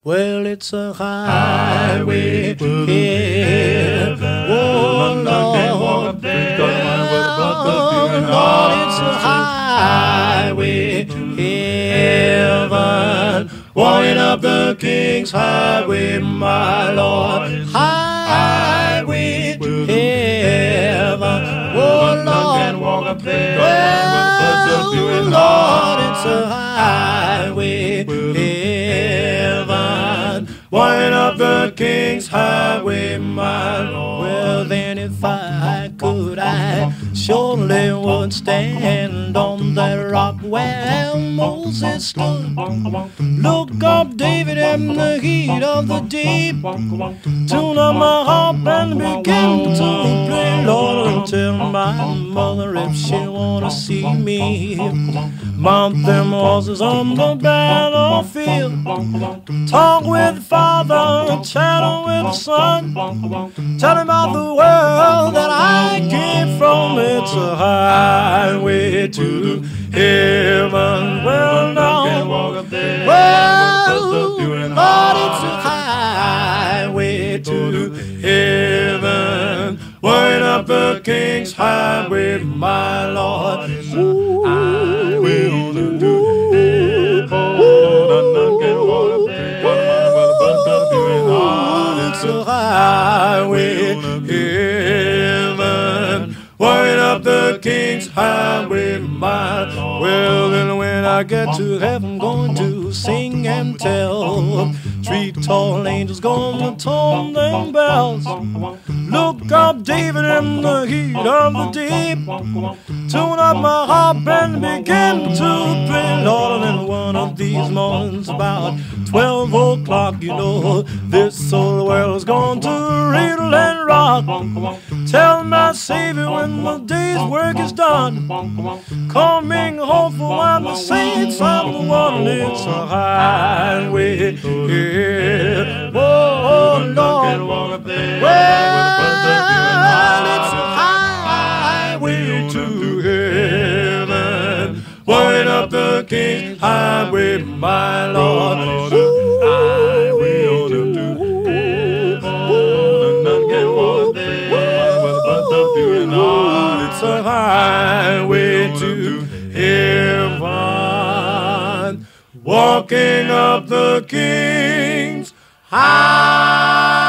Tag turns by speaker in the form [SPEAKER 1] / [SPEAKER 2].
[SPEAKER 1] Well, it's a highway to heaven. Oh, Lord, Lord, it's a highway to heaven. Walking up the King's highway, my Lord. Highway to heaven. Oh, Lord, well, Lord, it's a highway to heaven. Walking up the King's highway, my Lord. Well, then if I could, I surely would stand on that rock where Moses stood. Look up David in the heat of the deep. Tune up my harp and begin to play, Lord, and tell my mother if she wanna see me. Mount them horses on the battlefield. Talk with Father, chat with the Son. Tell him about the world that I came from. It's a highway to heaven. Well, now, well, Lord, it's a highway to heaven. Walking up the King's highway, my Lord. Ooh, highway to it's a highway to heaven. Walking up the King's highway, my Lord. Well, then when I get to heaven, going to sing and tell. 3 tall angels gonna tone them bells. Look up David in the heat of the deep. Tune up my harp and begin to play, Lord. And one of these mornings about 12 o'clock, you know, this whole world's going to riddle and rock. Tell my Savior when the day's work is done, coming home for when the saints are the one. It's a highway here. Oh, Lord. Well, it's a highway to heaven. Walking up the King's highway, my Lord. Highway to heaven. It's a highway to heaven. Walking up the King's highway.